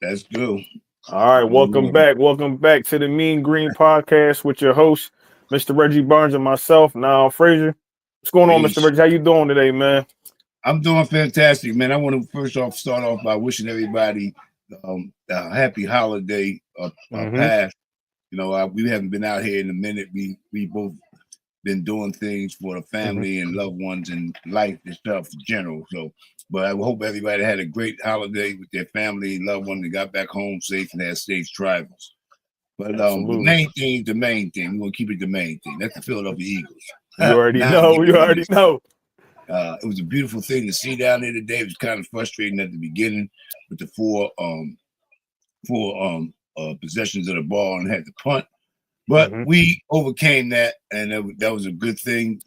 That's good. All right, welcome Amen. back. Welcome back to the Mean Green Podcast with your host, Mr. Reggie Barnes, and myself, Niall Frazier. What's going on, Mr. Peace. Reggie? How you doing today, man? I'm doing fantastic, man. I want to first off start off by wishing everybody a happy holiday Mm-hmm. past. We haven't been out here in a minute. We both been doing things for the Mm-hmm. family and loved ones and life and stuff in general. So, but I hope everybody had a great holiday with their family and loved ones and got back home safe and had safe travels. But the Absolutely. main thing is the main thing. We're gonna keep it the main thing. That's the Philadelphia Eagles. You already Now I'm know. getting You already honest. know. It was a beautiful thing to see down there today. It was kind of frustrating at the beginning with the four possessions of the ball and had to punt, but Mm-hmm. we overcame that, and that was a good thing.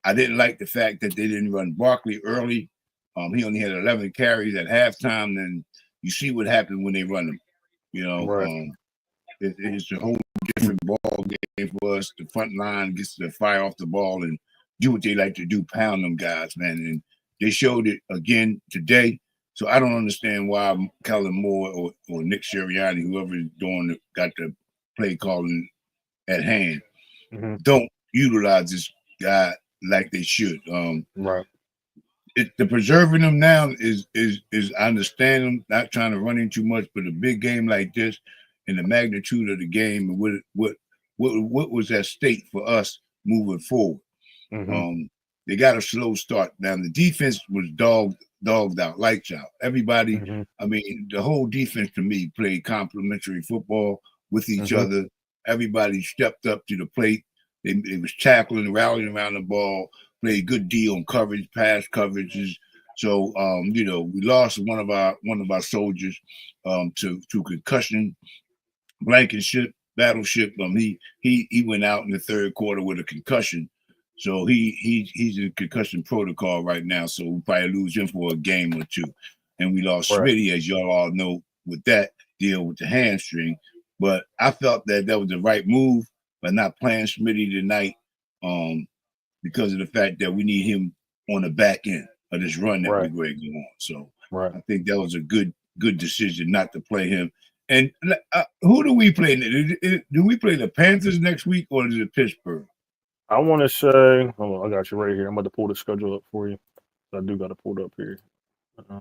I didn't like the fact that they didn't run Barkley early. He only had 11 carries at halftime. And you see what happened when they run him. You know, Right. it's a whole different ball game for us. The front line gets to fire off the ball and do what they like to do, pound them guys, man. And they showed it again today. So I don't understand why Kellen Moore or Nick Sirianni, whoever is doing got the play calling at hand, Mm-hmm. don't utilize this guy like they should. Right. The preserving them now is I understand them not trying to run in too much, but a big game like this and the magnitude of the game and what was at stake for us moving forward. Mm-hmm. They got a slow start. Now the defense was dogged out, lights out. Everybody, Mm-hmm. I mean, the whole defense to me played complementary football with each Mm-hmm. other. Everybody stepped up to the plate. They was tackling, rallying around the ball, played good D on coverage, pass coverages. So we lost one of our soldiers to concussion, Blankenship, battleship. He went out in the third quarter with a concussion. So he's in concussion protocol right now. So we'll probably lose him for a game or two. And we lost Right. Smitty, as y'all all know, with that deal with the hamstring. But I felt that was the right move by not playing Smitty tonight, because of the fact that we need him on the back end of this run that we're Right. going to go on. So Right. I think that was a good decision not to play him. And who do we play? Do we play the Panthers next week or is it Pittsburgh? I want to say, hold on, I got you right here. I'm about to pull the schedule up for you. I do got to pull it up here. Um,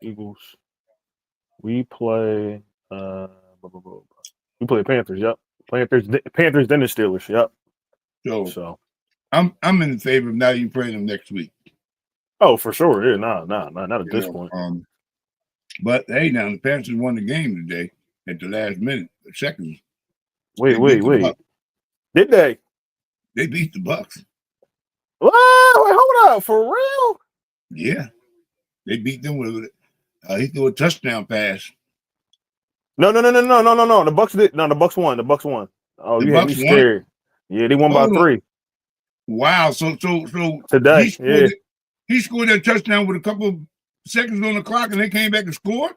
Eagles. We play. Uh, blah, blah, blah, blah. We play Panthers. Yep. Panthers. Then the Steelers. Yep. So So. I'm in favor of now you playing them next week. Oh, for sure. Yeah. Nah. Not at You this know, point. but hey, now the Panthers won the game today at the last minute, seconds. Wait. They beat Wait. the Wait. Bucks. Did they? They beat the Bucks. What? Wait. Hold up. For real? Yeah, they beat them with. He threw a touchdown pass. No. The Bucks did. No, the Bucks won. The Bucks won. Oh, The you had me Bucks won. scared. Yeah, they won by Hold on. 3 Wow. So today. Yeah. he scored that touchdown with a couple of seconds on the clock, and they came back and scored.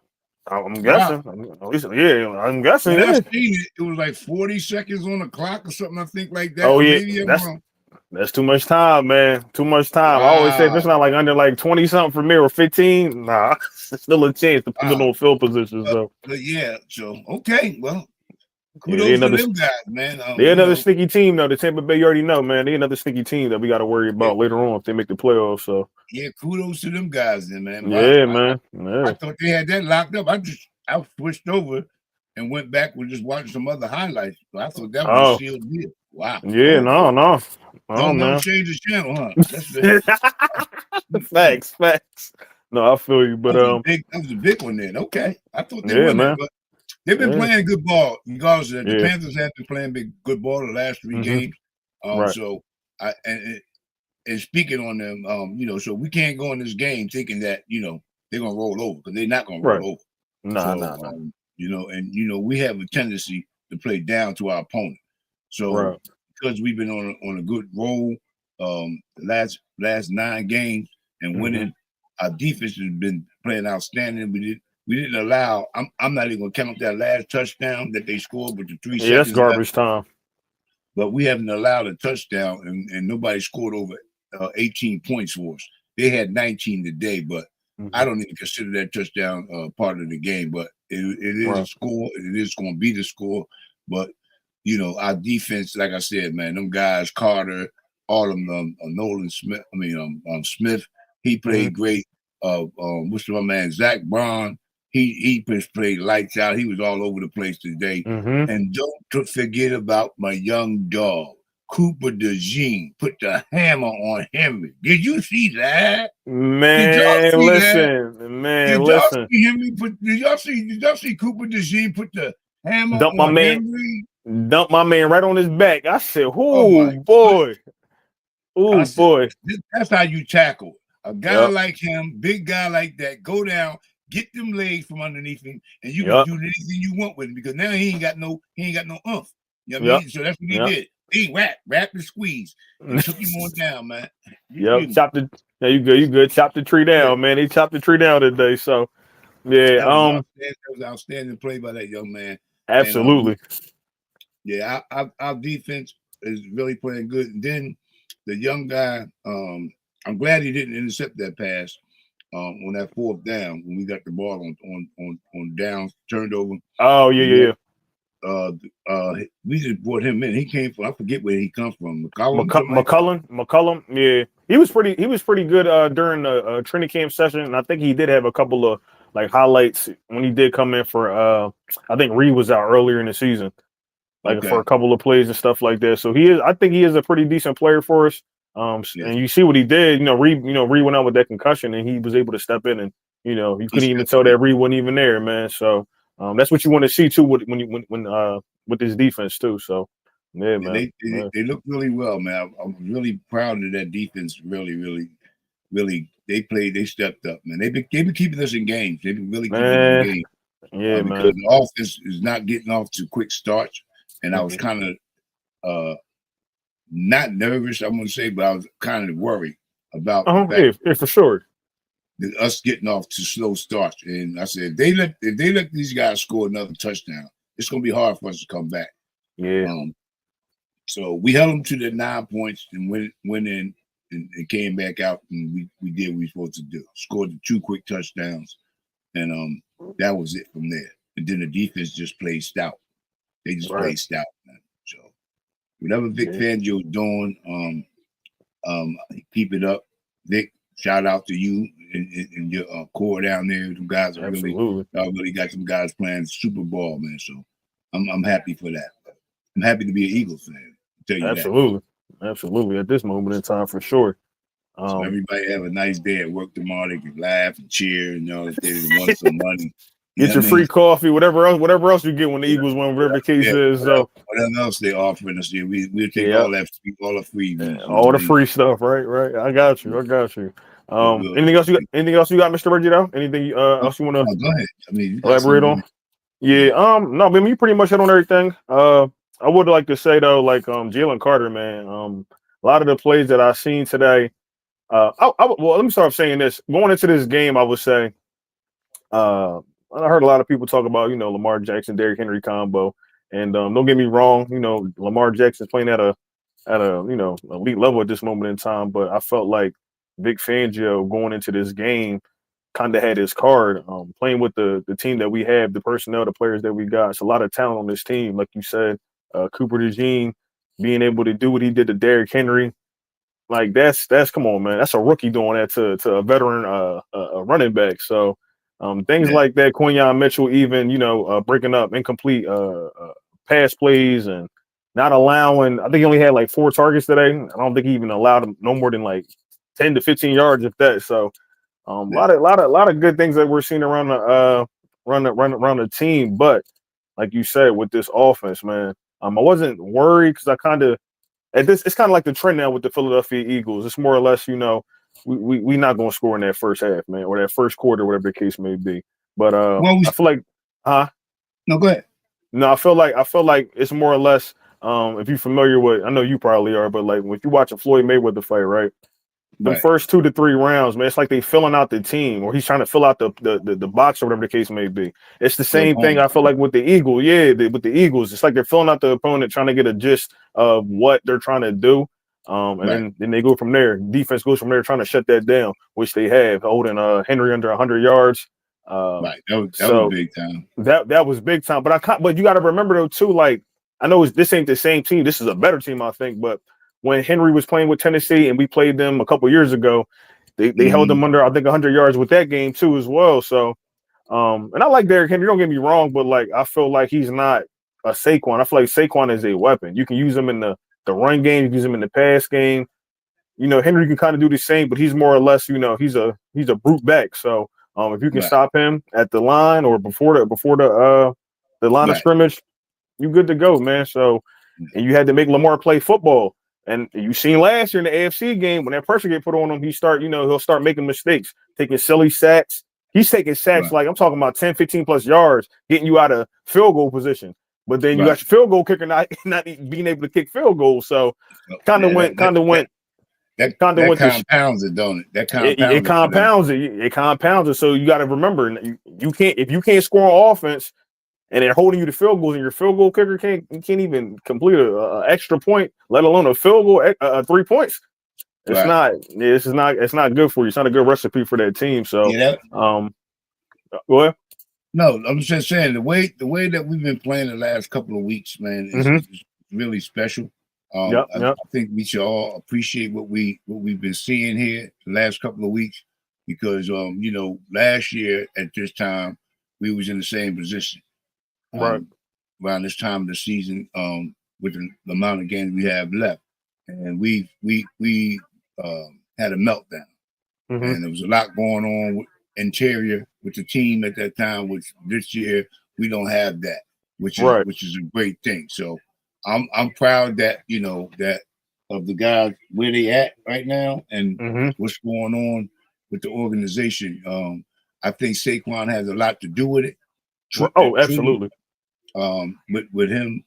I'm Wow. guessing. Yeah, I'm guessing. And I Yeah. seen it. It was like 40 seconds on the clock or something. I think like that. Oh Or yeah. maybe I'm That's wrong. That's too much time, man. Too much time. I always say if it's Wow. not like under like 20 something for me or 15, nah, it's still a chance depending Wow. on field positions though. But yeah. So okay. Well, Yeah, they kudos to another them guys, man. they another sneaky team though. The Tampa Bay, you already know, man. They another sneaky team that we got to worry Yeah, about later on if they make the playoffs. So yeah, kudos to them guys, then, man. Wow. yeah, man. I Yeah. thought they had that locked up. I switched over and went back with just watching some other highlights. So I thought that was a Oh sealed deal. Wow. yeah, Okay. no, Don't man. change the channel, huh? That's it. Facts. No, I feel you, but That was a big one then. Okay. I thought they yeah, won that, man. but they've been Yeah, playing good ball, regardless of that. The yeah. Panthers have been playing good ball the last 3 Mm-hmm. games. Right. So I and speaking on them, so we can't go in this game thinking that they're gonna roll over because they're not gonna Right. roll over. Nah. So we have a tendency to play down to our opponent. So Right. because we've been on a good roll, last 9 games and Mm-hmm. winning, our defense has been playing outstanding. We didn't allow. I'm not even gonna count that last touchdown that they scored with the 3 Yeah, that's seconds left. garbage time. But we haven't allowed a touchdown, and nobody scored over 18 points for us. They had 19 today, but I don't even consider that touchdown part of the game, but it is a Right. score. It is going to be the score. But, our defense, like I said, man, them guys, Carter, all of them, Nolan Smith, Smith, he played great. What's my man, Zach Braun, he played lights out. He was all over the place today. And don't forget about my young dog, Cooper DeJean, put the hammer on Henry. Did you see that? Man, listen. Did y'all see Henry did y'all see Cooper DeJean put the hammer on Henry? Dump my man right on his back. I said, Oh boy. Oh boy. That's how you tackle. A guy like him, big guy like that, go down, get them legs from underneath him, and you can do anything you want with him because now he ain't got no oomph. You know what I mean? So that's what he did. He wrapped and squeezed and took him on down, man. You good. Chop the tree down, man. He chopped the tree down today. So yeah, that was outstanding play by that young man. Absolutely. And, our defense is really playing good. And then the young guy, I'm glad he didn't intercept that pass on that fourth down when we got the ball on downs turned over. Oh yeah. We just brought him in. He came from, I forget where he comes from. McCullum. Yeah, he was pretty good during the training camp session, and I think he did have a couple of like highlights when he did come in for. I think Reed was out earlier in the season, for a couple of plays and stuff like that. So I think he is a pretty decent player for us. And you see what he did. Reed went out with that concussion, and he was able to step in, and you couldn't even tell that Reed wasn't even there, man. So. That's what you want to see too when with this defense too. So yeah, man. They look really well, man. I'm really proud of that defense. Really, really, really. They stepped up, man. They've been keeping us in games. They've been really keeping us in games. Yeah, because man. the offense is not getting off to quick starts, and I was kind of not nervous. I'm gonna say, but I was kind of worried about for sure. Us getting off to slow starts. And I said, if they let these guys score another touchdown, it's going to be hard for us to come back. Yeah. So we held them to the 9 points and went in and came back out, and we did what we were supposed to do. Scored the 2 quick touchdowns, and that was it from there. And then the defense just played stout. They just played stout, man. So whatever Vic Fangio is doing, keep it up. Vic, shout out to you and your core down there. You guys are really got some guys playing Super Bowl, man. So I'm happy for that. I'm happy to be an Eagles fan. Tell you Absolutely. At this moment in time, for sure. So everybody have a nice day at work tomorrow. They can laugh and cheer and if they want some money. Get your free coffee, whatever else you get when the Eagles win, whatever the case is. So whatever else they're offering us, we'll take all that, all the free, all the free stuff, right? I got you. Anything else you got, Mr. Reggie? Though anything else you want to go ahead? I mean, elaborate on? Yeah. No, I mean, you pretty much hit on everything. I would like to say though, Jalen Carter, man. A lot of the plays that I seen today. Well, let me start saying this. Going into this game, I would say, I heard a lot of people talk about, Lamar Jackson, Derrick Henry combo, and don't get me wrong, Lamar Jackson's playing at a elite level at this moment in time, but I felt like Vic Fangio going into this game kind of had his card, playing with the team that we have, the personnel, the players that we got. It's a lot of talent on this team, like you said. Cooper DeJean being able to do what he did to Derrick Henry, like that's come on, man. That's a rookie doing that to a veteran a running back. So things like that, Quinyon Mitchell even, breaking up incomplete pass plays and not allowing, I think he only had like 4 targets today. I don't think he even allowed him no more than like 10 to 15 yards if that. So a lot of good things that we're seeing around the team. But like you said, with this offense, man, I wasn't worried because I kind of it's kind of like the trend now with the Philadelphia Eagles. It's more or less, we not going to score in that first half, man, or that first quarter, whatever the case may be. But I feel like, No, go ahead. No, I feel like it's more or less. If you're familiar with, I know you probably are, but like when you watch a Floyd Mayweather fight, right? The first 2 to 3 rounds, man, it's like they filling out the team, or he's trying to fill out the box or whatever the case may be. It's the same thing I feel like with the Eagles. Yeah, with the Eagles, it's like they're filling out the opponent, trying to get a gist of what they're trying to do. And then they go from there. Defense goes from there, trying to shut that down, which they have, holding Henry under 100 yards. Right, that was big time. That was big time. But you got to remember though too, like I know this ain't the same team. This is a better team, I think. But when Henry was playing with Tennessee and we played them a couple years ago, they held them under, I think, 100 yards with that game too as well. So, and I like Derrick Henry. Don't get me wrong, but like I feel like he's not a Saquon. I feel like Saquon is a weapon. You can use him in the run game. You can use him in the pass game. Henry can kind of do the same, but he's more or less, he's a brute back. So, if you can stop him at the line or before the line of scrimmage, you good to go, man. So, and you had to make Lamar play football. And you seen last year in the AFC game when that pressure get put on him, he'll start making mistakes, taking silly sacks. He's taking sacks like I'm talking about 10, 15 plus yards, getting you out of field goal position. But then you got your field goal kicker not being able to kick field goals. So kind of went. That compounds it, don't it? That compounds it compounds it. So you got to remember, if you can't score on offense, and they're holding you to field goals, and your field goal kicker can't even complete a extra point, let alone a field goal, 3 points. It's not good for you. It's not a good recipe for that team. So, go ahead. No, I'm just saying the way that we've been playing the last couple of weeks, man, is really special. I think we should all appreciate what we've been seeing here the last couple of weeks, because last year at this time we was in the same position. Around this time of the season, with the amount of games we have left, and we had a meltdown, and there was a lot going on with interior with the team at that time. Which this year we don't have that, which is a great thing. So I'm proud that that of the guys where they at right now and what's going on with the organization. I think Saquon has a lot to do with it. Absolutely. With him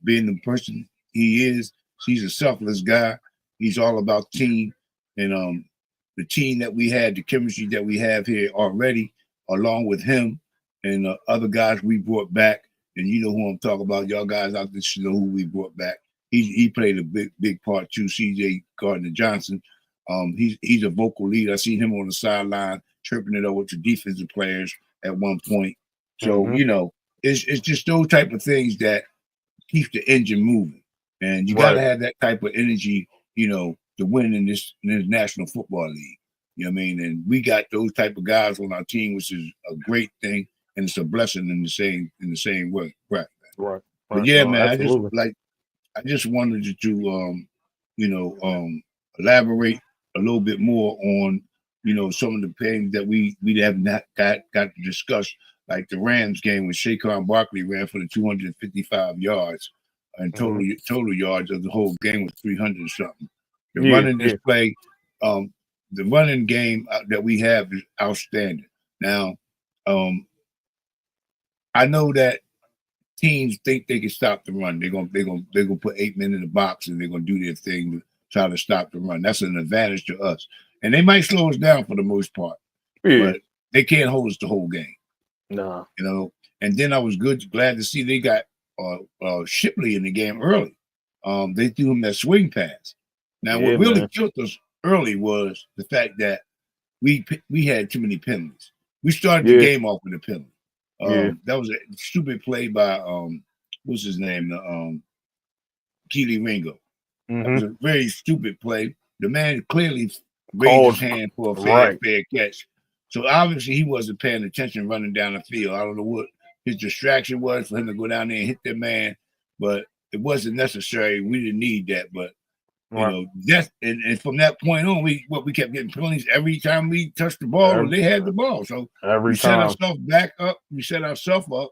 being the person he is, he's a selfless guy. He's all about team, and the team that we had, the chemistry that we have here already, along with him and other guys we brought back. And you know who I'm talking about. Y'all guys out there should know who we brought back. He played a big part too. C.J. Gardner-Johnson. He's a vocal leader. I seen him on the sideline chirping it over to defensive players at one point. So it's just those type of things that keep the engine moving, and you got to have that type of energy, to win in this National Football League. You know what I mean? And we got those type of guys on our team, which is a great thing, and it's a blessing in the same way. Right. But yeah, man, absolutely. I just wanted to elaborate a little bit more on some of the things that we have not got to discuss. Like the Rams game when Saquon Barkley ran for the 255 yards and total yards of the whole game was 300 something. The running display, the running game that we have is outstanding. Now, I know that teams think they can stop the run. They're gonna put 8 men in the box and they're gonna do their thing to try to stop the run. That's an advantage to us, and they might slow us down for the most part, but they can't hold us the whole game. No, and then I was glad to see they got Shipley in the game early. They threw him that swing pass. Now, what really killed us early was the fact that we had too many penalties. We started the game off with a penalty. That was a stupid play by what's his name, Keely Ringo. That was a very stupid play. The man clearly raised his hand for a fair catch. So obviously he wasn't paying attention running down the field. I don't know what his distraction was for him to go down there and hit that man, but it wasn't necessary. We didn't need that. But that's and from that point on, we kept getting penalties every time we touched the ball. They had the ball, so we set ourselves back up. We set ourselves up.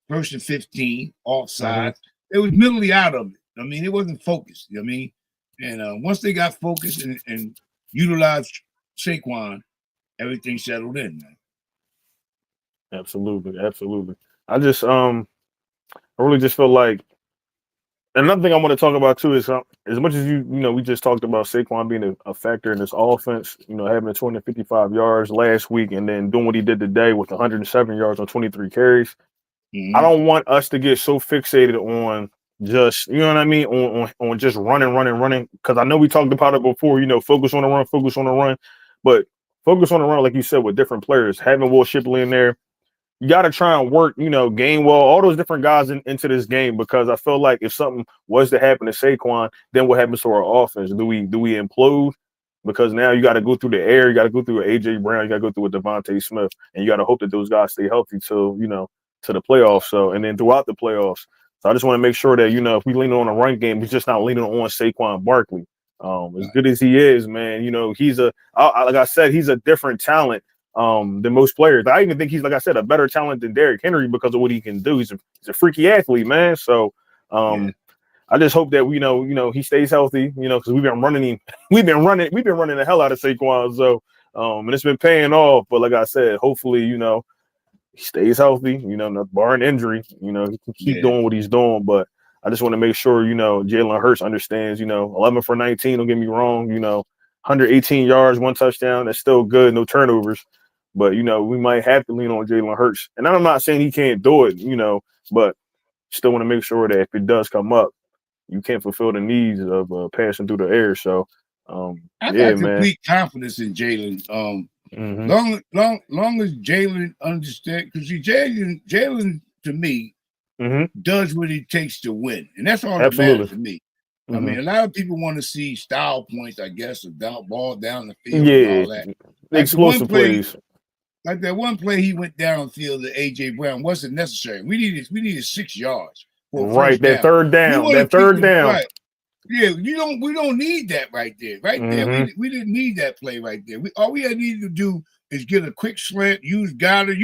First and 15, offside. It was mentally out of it. I mean, it wasn't focused. You know what I mean? And once they got focused and utilized Saquon, everything settled in, man. Absolutely. I really just feel like, another thing I want to talk about too is as much as we just talked about Saquon being a factor in this offense, having 255 yards last week and then doing what he did today with 107 yards on 23 carries. I don't want us to get so fixated on just you know what I mean on just running. Because I know we talked about it before. Focus on the run, but focus on the run, like you said, with different players. Having Will Shipley in there, you got to try and work, Gainwell, all those different guys into this game because I feel like if something was to happen to Saquon, then what happens to our offense? Do we implode? Because now you got to go through the air, you got to go through AJ Brown, you got to go through a Devontae Smith, and you got to hope that those guys stay healthy till to the playoffs. So and then throughout the playoffs. So I just want to make sure that if we lean on a run game, we're just not leaning on Saquon Barkley. As good as he is, man, he's like I said, he's a different talent than most players. I even think he's, like I said, a better talent than Derrick Henry because of what he can do. He's a freaky athlete, man. So I just hope that he stays healthy, because we've been running him, we've been running the hell out of Saquon. So and it's been paying off. But like I said, hopefully, he stays healthy, not barring injury, he can keep doing what he's doing. But I just want to make sure, Jalen Hurts understands, 11 for 19, don't get me wrong, 118 yards, 1 touchdown. That's still good, no turnovers. But, we might have to lean on Jalen Hurts. And I'm not saying he can't do it, but still want to make sure that if it does come up, you can't fulfill the needs of passing through the air. So, I got complete confidence in Jalen. Long as Jalen understands, because Jalen to me does what it takes to win, and that's all that matters to me. I mean, a lot of people want to see style points, I guess, of ball down the field and all that. Like explosive plays. Like that one play he went downfield to AJ Brown wasn't necessary. We needed 6 yards for right. That third down. Right. Yeah, we don't need that right there. There. We didn't need that play right there. All we had needed to do is get a quick slant, use Goddard,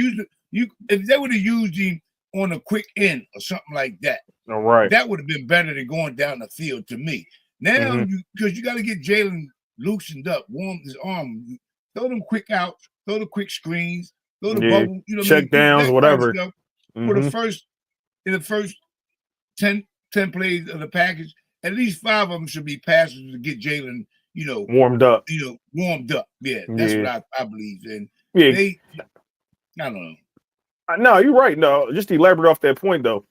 if they would have used him on a quick end or something like that. All right. That would have been better than going down the field to me. Now because you got to get Jalen loosened up, warm his arm, throw them quick outs, throw the quick screens, throw the bubble, check downs, whatever. For the first 10 plays of the package, at least 5 of them should be passes to get Jalen, warmed up. Warmed up. Yeah, that's what I believe. And I don't know. No, you're right. No, just to elaborate off that point though,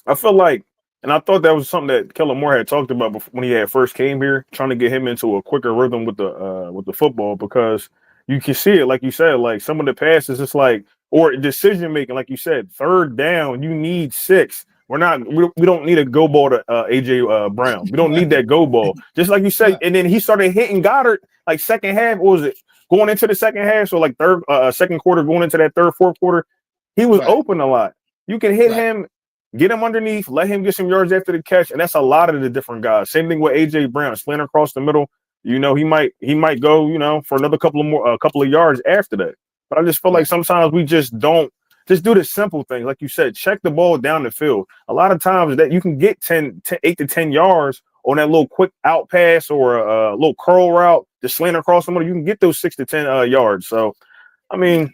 I feel like, and I thought that was something that Kellen Moore had talked about before, when he had first came here, trying to get him into a quicker rhythm with the football, because you can see it, like you said, like some of the passes, it's like, or decision making, like you said, third down, you need 6. We don't need a go ball to AJ Brown. We don't need that go ball. Just like you said, and then he started hitting Goddard like second half. What was it? Going into the second half, so like second quarter, going into that third, fourth quarter, he was open a lot. You can hit him, get him underneath, let him get some yards after the catch, and that's a lot of the different guys. Same thing with AJ Brown, slant across the middle. He might go, for another couple of yards after that. But I just feel like sometimes we just don't. Just do the simple things. Like you said, check the ball down the field. A lot of times that you can get 8 to 10 yards on that little quick out pass or a little curl route, just slant across the middle. You can get those 6 to 10 yards. So, I mean,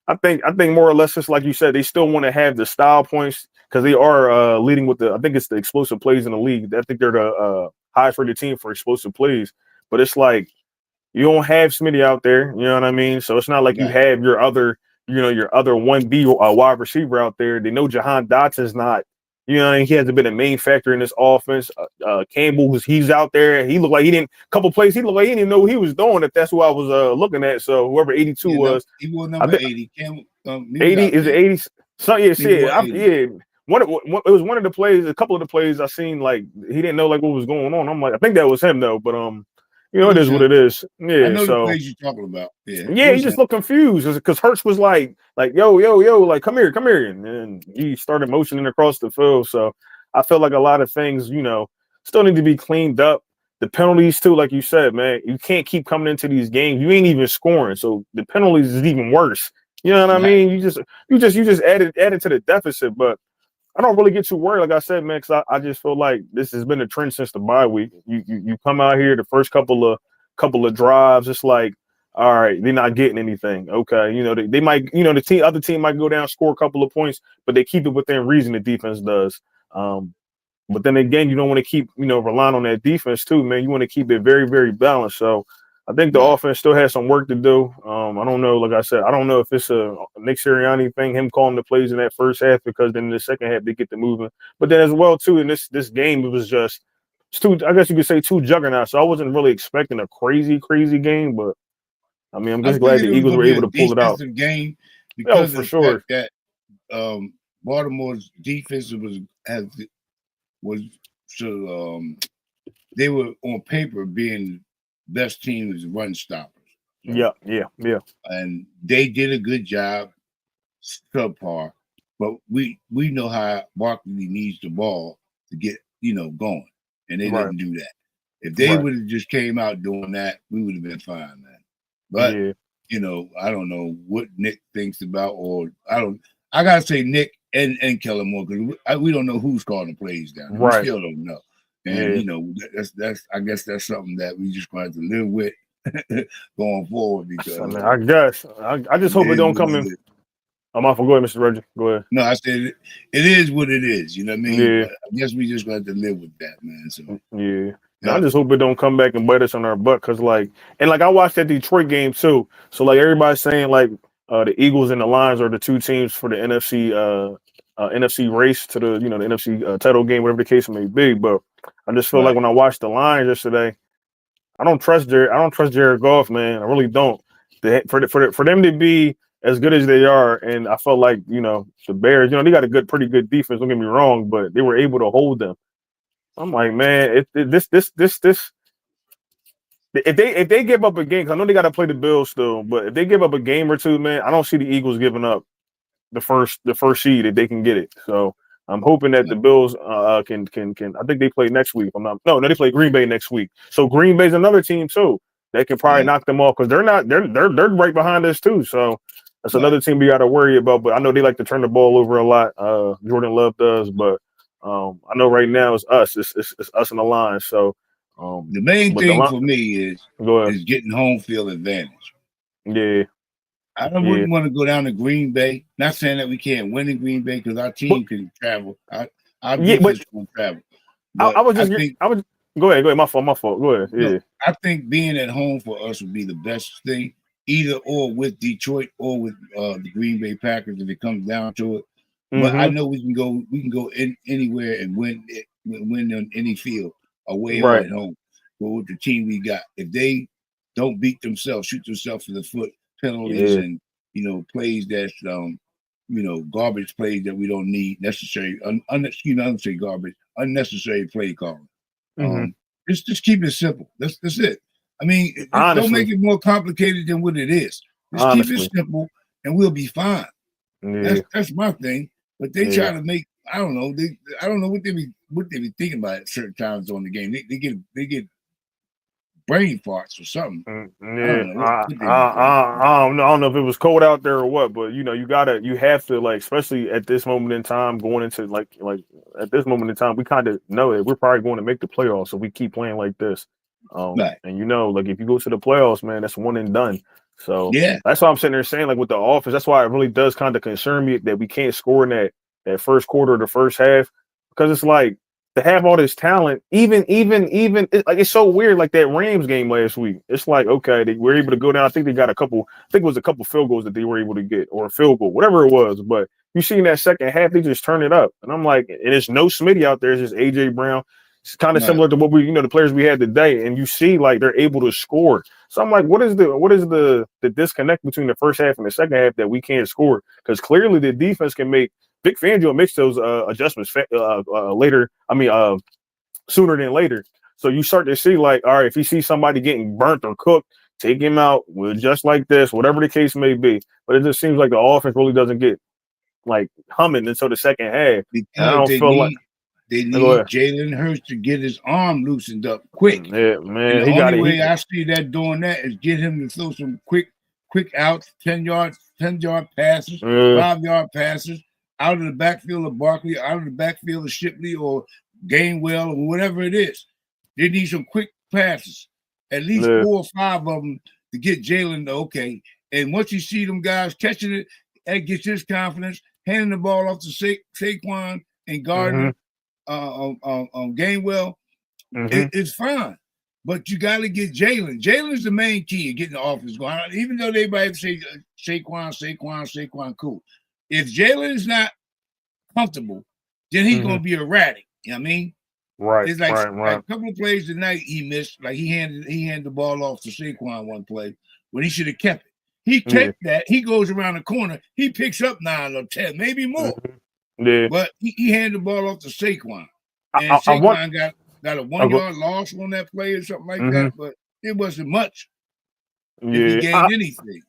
I think more or less, just like you said, they still want to have the style points because they are leading with I think it's the explosive plays in the league. I think they're the highest rated team for explosive plays. But it's like you don't have Smitty out there. You know what I mean? So it's not like you have your other 1B wide receiver out there. They know Jahan Dotson's not, he hasn't been a main factor in this offense. Campbell, he's out there. He looked like he didn't even know what he was doing, if that's who I was looking at. So whoever 82 was. He was number 80. Campbell, 80, is it 80? So, it was one of the plays, a couple of the plays I seen, like, he didn't know, like, what was going on. I'm like, I think that was him, though. But, it is what it is. Yeah, I know the plays you're talking about. Yeah, he just looked confused because Hurts was like, yo, like, come here, and he started motioning across the field. So I feel like a lot of things, still need to be cleaned up. The penalties too, like you said, man, you can't keep coming into these games. You ain't even scoring, so the penalties is even worse. You know what I mean? You just added to the deficit, but I don't really get too worried, like I said, man, because I just feel like this has been a trend since the bye week. You come out here, the first couple of drives, it's like, all right, they're not getting anything. Okay, they might, the other team might go down, score a couple of points, but they keep it within reason. The defense does. But then again, you don't want to keep, relying on that defense too, man. You want to keep it very, very balanced. So I think the offense still has some work to do. I don't know. Like I said, I don't know if it's a Nick Sirianni thing, him calling the plays in that first half, because then in the second half they get the movement. But then as well too, in this game, it was just two. I guess you could say two juggernauts. So I wasn't really expecting a crazy game, but I mean, I'm I just glad figured the it was Eagles going were to be able a to pull it out. defensive game Oh, because for of the fact sure. that Baltimore's defense was so they were on paper being best team as run stoppers. Right? Yeah. And they did a good job, subpar. But we know how Barkley needs the ball to get going, and they didn't do that. If they would have just came out doing that, we would have been fine, man. But I don't know what Nick thinks about, or I gotta say Nick and Kellen Moore, because we don't know who's calling the plays down there. We still don't know. And that's I guess that's something that we just going to have to live with going forward, because I guess I just hope it don't come in. I'm off. Go ahead, Mr. Reggie. Go ahead. No, I said it is what it is. You know what I mean? Yeah. But I guess we just got to live with that, man. So yeah. I just hope it don't come back and bite us on our butt, because I watched that Detroit game too. So everybody's saying the Eagles and the Lions are the two teams for the NFC race to the the NFC title game, whatever the case may be. But I just feel like when I watched the Lions yesterday, I don't trust Jared Goff, man. I really don't. For them to be as good as they are, and I felt like the Bears, they got pretty good defense. Don't get me wrong, but they were able to hold them. I'm like, man, if they give up a game, because I know they got to play the Bills still, but if they give up a game or two, man, I don't see the Eagles giving up the first seed if they can get it. So I'm hoping that the Bills can. I think they play next week. They play Green Bay next week. So Green Bay's another team too that can probably knock them off, because they're right behind us too. So that's another team we got to worry about. But I know they like to turn the ball over a lot. Jordan Love does, but I know right now it's us. It's us in the line. So the main thing for me is getting home field advantage. Yeah. I wouldn't want to go down to Green Bay. Not saying that we can't win in Green Bay, because our team can travel. Our defense can travel. But go ahead. My fault. Go ahead. Yeah. I think being at home for us would be the best thing, either or with Detroit or with the Green Bay Packers if it comes down to it. But I know we can go in anywhere and win on any field, away or at home. But with the team we got, if they don't beat themselves, shoot themselves in the foot, penalties and plays that's garbage plays that we don't need, necessary unnecessary play calling. Just keep it simple. That's it. I mean, don't make it more complicated than what it is. Just keep it simple and we'll be fine. That's my thing. But they try to make, I don't know. I don't know what they be thinking about at certain times on the game. They get brain farts or something. I don't know if it was cold out there or what, but you have to, especially at this moment in time, going into like at this moment in time, we kind of know that we're probably going to make the playoffs, so we keep playing like this. And if you go to the playoffs, man, that's one and done. So that's why I'm sitting there saying, with the offense, that's why it really does kind of concern me that we can't score in that first quarter or the first half, because it's like, to have all this talent, even it's so weird. Like that Rams game last week, it's like, okay, they were able to go down. I think they got it was a couple field goals that they were able to get, or a field goal, whatever it was. But you see in that second half, they just turn it up, and I'm like, and it's no Smitty out there. It's just AJ Brown. It's kind of similar to what the players we had today, and you see they're able to score. So I'm like, what is the disconnect between the first half and the second half that we can't score? Because clearly the defense can make. Vic Fangio makes those adjustments later. Sooner than later. So you start to see all right, if you see somebody getting burnt or cooked, take him out. We'll adjust like this, whatever the case may be. But it just seems like the offense really doesn't get humming until the second half. Because they need Jalen Hurts to get his arm loosened up quick. Yeah, man. And the only way I see that doing that is get him to throw some quick outs, 10-yard passes, 5-yard passes, out of the backfield of Barkley, out of the backfield of Shipley or Gainwell or whatever it is. They need some quick passes, at least 4 or 5 of them to get Jalen to okay. And once you see them guys catching it, that gets his confidence, handing the ball off to Saquon and Gardner, Gainwell, it's fine. But you got to get Jalen. Jalen's the main key in getting the offense going. Even though everybody say Saquon, cool. If Jalen is not comfortable, then he's going to be erratic. You know what I mean? Right. It's like Right. a couple of plays tonight he missed. Like he handed the ball off to Saquon one play when he should have kept it. He kept that. He goes around the corner. He picks up 9 or 10, maybe more. Yeah. But he handed the ball off to Saquon. And I Saquon got a 1 yard loss on that play or something like that. But it wasn't much. Yeah. If he gained anything.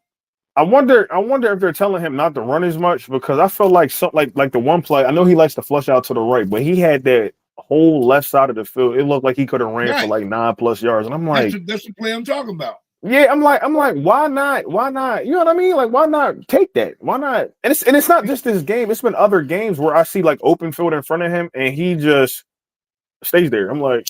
I wonder if they're telling him not to run as much, because I feel like like the one play, I know he likes to flush out to the right, but he had that whole left side of the field. It looked like he could have ran for like 9+ yards. And I'm like, that's the play I'm talking about. Yeah, I'm like, why not? Why not? You know what I mean? Like, why not take that? Why not? And it's not just this game. It's been other games where I see like open field in front of him and he just stays there. I'm like,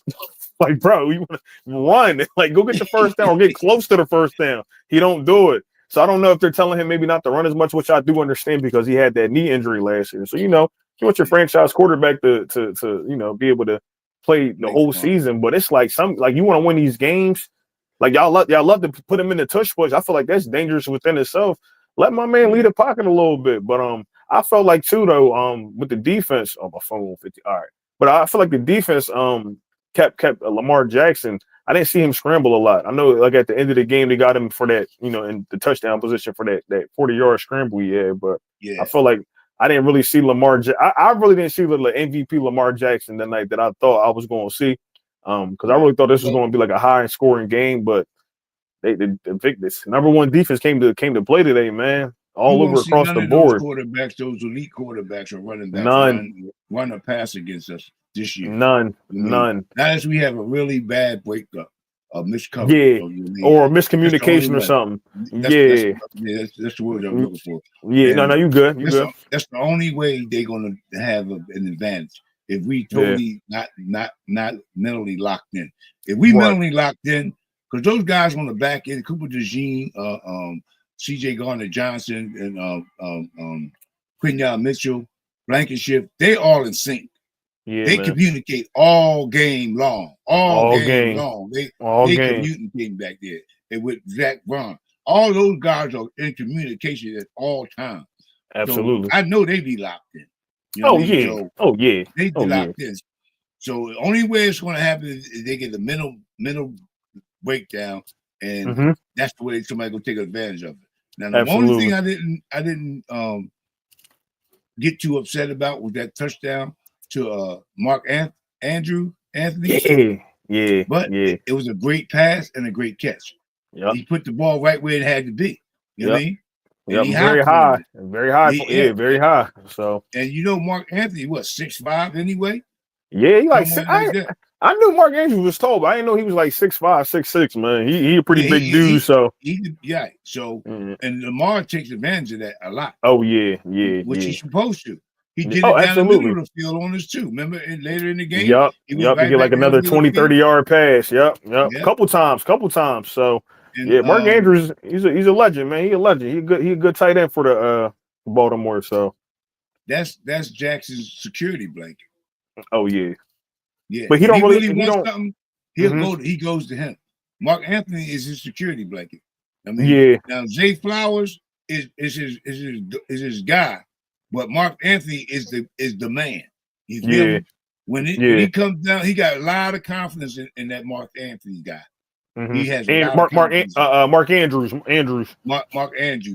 bro, you want to run? Like, go get the first down or get close to the first down. He don't do it. So I don't know if they're telling him maybe not to run as much, which I do understand because he had that knee injury last year. So you want your franchise quarterback to be able to play the whole season. But it's like you want to win these games. Like y'all love to put him in the tush push. I feel like that's dangerous within itself. Let my man lead the pocket a little bit. But I felt like too though, with the defense. Oh, my phone 150. All right. But I feel like the defense kept Lamar Jackson. I didn't see him scramble a lot. I know like at the end of the game they got him for that, in the touchdown position for that 40-yard scramble he had. But I feel like I didn't really see Lamar. I really didn't see the MVP Lamar Jackson that night that I thought I was going to see. Because I really thought this was going to be like a high scoring game, but this number one defense came to play today, man. All over across the board. Those elite quarterbacks are running backs, run a pass against us this year. None. Unless we have a really bad breakup, a miscover, or a miscommunication or something. That's the word I'm looking for. Yeah, no, you good. That's the only way they're going to have an advantage. If we totally not mentally locked in. If we mentally locked in, because those guys on the back end, Cooper DeJean, CJ Gardner-Johnson, and Quinyon Mitchell, Blankenship, they all in sync. Yeah, they communicate all game long. All game long. They communicating back there. And with Zach Brown. All those guys are in communication at all times. Absolutely. So I know they be locked in. They be locked in. So the only way it's going to happen is they get the mental breakdown, and that's the way somebody going to take advantage of it. Now, the only thing I didn't get too upset about was that touchdown to Mark Andrew Anthony. It was a great pass and a great catch. Yep. He put the ball right where it had to be. You know what I mean? Very high. Very high. So, and Mark Anthony, 6'5" anyway? Yeah, I knew Mark Andrews was tall, but I didn't know he was like 6'5", 6'6", man. He a pretty big dude. And Lamar takes advantage of that a lot. Oh yeah. Which he's supposed to. He did it down the middle of the field on us too. Remember later in the game? Yep. He get like another 20, 30-yard pass. Yep. Couple times. So Mark Andrews, he's a legend, man. He a legend. He a good tight end for the Baltimore. So that's Jackson's security blanket. Oh yeah. Yeah. But he don't really want something. He goes to him. Mark Anthony is his security blanket. I mean, now Zay Flowers is his guy, but Mark Anthony is the man. You feel me? When he comes down, he got a lot of confidence in that Mark Anthony guy. He has Mark Andrews. Mark Andrews.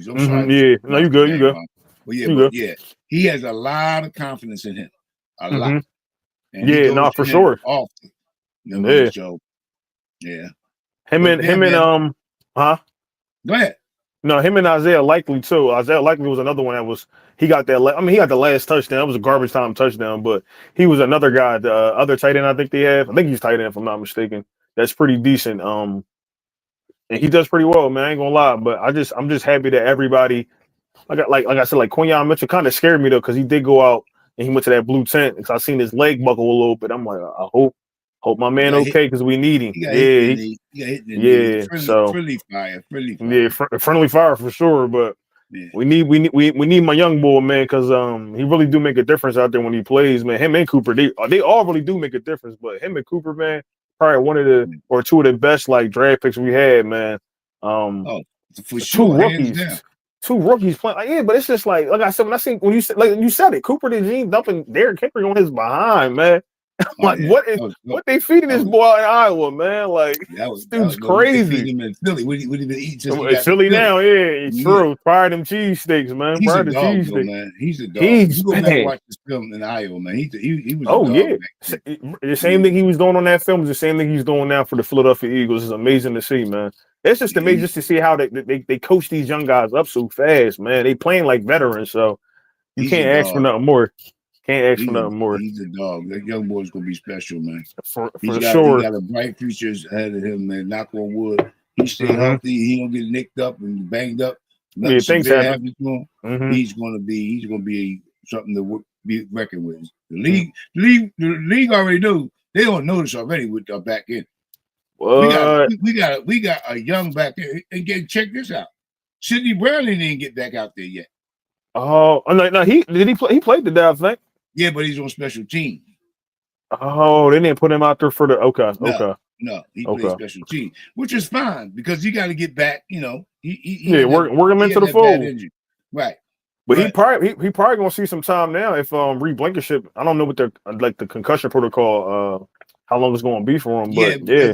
I'm sorry. Yeah. No, you good. He has a lot of confidence in him. A lot. And for sure. Often. So Him and Go ahead. No, him and Isaiah Likely too. Isaiah Likely was another one he got that. He got the last touchdown. It was a garbage time touchdown, but he was another guy. The other tight end I think they have. I think he's tight end if I'm not mistaken. That's pretty decent. And he does pretty well, man. I ain't gonna lie, but I'm just happy that everybody, like I said, like Quinyon Mitchell kind of scared me though because he did go out and he went to that blue tent because I seen his leg buckle a little bit. I'm like, I hope my man okay because we need him. Friendly fire. Friendly fire for sure. But we need my young boy, man, because he really do make a difference out there when he plays, man. Him and Cooper, they all really do make a difference. But him and Cooper, man, probably one of the or two of the best like draft picks we had, man. Oh, for Two sure, hands rookies, down. two rookies playing. Like, yeah, but it's just like I said when you said it, Cooper DeJean dumping Derrick Henry on his behind, man. Oh Like yeah, what they feeding that this was boy in Iowa, man? Like this dude's no, they feed crazy. him in Philly. What he been eating since he It's got to Philly Philly? now, yeah, it's Yeah, true. Prior them cheesesteaks, man. he's a Prior to dog though, cheesesteaks. man. He's a dog. You He's go back and bad. watch this film in Iowa, man. He was a Oh dog yeah, back then. the same thing he was doing on that film is the same thing he's doing now for the Philadelphia Eagles. It's amazing to see, man. It's just amazing just to see how they coach these young guys up so fast, man. They playing like veterans, so you He's a can't ask for dog. nothing more. Can't ask for nothing more He's a dog. That young boy's gonna be special, man. for He sure. got a bright future ahead of him, man. Knock on wood. He stay Mm-hmm. healthy. He don't get nicked up and banged up. Yeah, things happen. To him. Mm-hmm. He's gonna be something to be reckoned with. The league already knew. They don't know this already with our back end. What? We got a young back end. And check this out. Sidney Brown didn't get back out there yet. Oh, no, he play? He played today, I think. Yeah, but he's on special team. Oh, they didn't put him out there for the okay. No, he plays special team, which is fine because you got to get back. You know, work him into the fold, right? But he probably gonna see some time now if Reed Blankenship. I don't know what the concussion protocol how long it's gonna be for him, but yeah.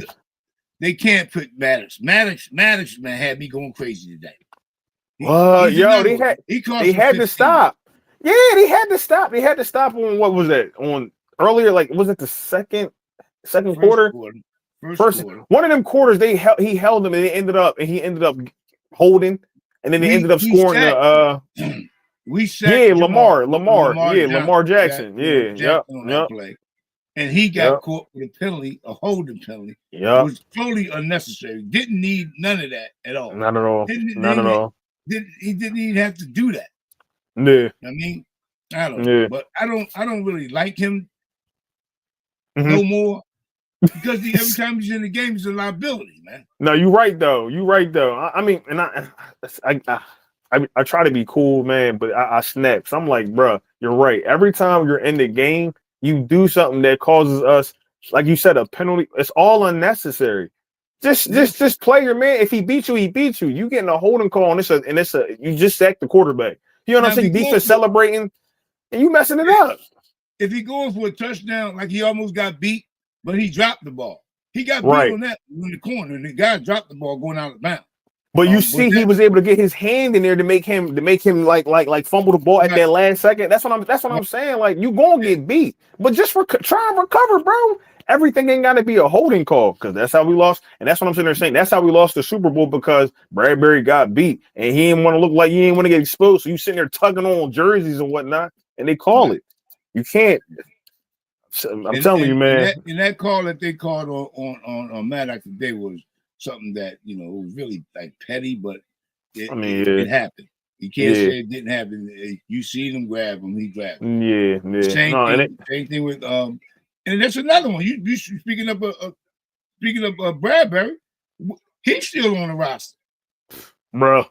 They can't put Maddox. Maddox, man, had me going crazy today. They had to stop. Yeah, they had to stop. They had to stop on what was that? On earlier, like was it the second quarter? First quarter. One of them quarters he held him and he ended up holding, and then they ended up scoring the Lamar Jackson. Yep. Play. And he got caught with a penalty, a holding penalty. Yeah. It was totally unnecessary. Didn't need none of that at all. Not at all. Not at all. He didn't even have to do that. Yeah. I mean, I don't know. But I don't really like him no more. Because every time he's in the game, he's a liability, man. No, you're right though. I mean, and I try to be cool, man, but I snap. So I'm like, bro, you're right. Every time you're in the game, you do something that causes us, like you said, a penalty. It's all unnecessary. Just play your man. If he beats you, he beats you. You getting a holding call, and you just sacked the quarterback. You know what I'm saying? Defense celebrating, and you messing it up. If he going for a touchdown, like he almost got beat, but he dropped the ball. He got beat on that in the corner, and the guy dropped the ball going out of bounds. But you see, he was able to get his hand in there to make him like fumble the ball at that last second. That's what I'm saying. Like you gonna get beat, but just try and recover, bro. Everything ain't got to be a holding call because that's how we lost. And that's what I'm sitting there saying. That's how we lost the Super Bowl because Bradbury got beat and he didn't want to look like he didn't want to get exposed. So you sitting there tugging on jerseys and whatnot, and they call it. You can't. I'm telling you, man. And that call that they called on Maddox today was something that it was really like petty, but it happened. You can't say it didn't happen. You see him grab him, he grabbed him. Yeah. Same thing with and that's another one. You speaking of Bradbury, he's still on the roster, bro.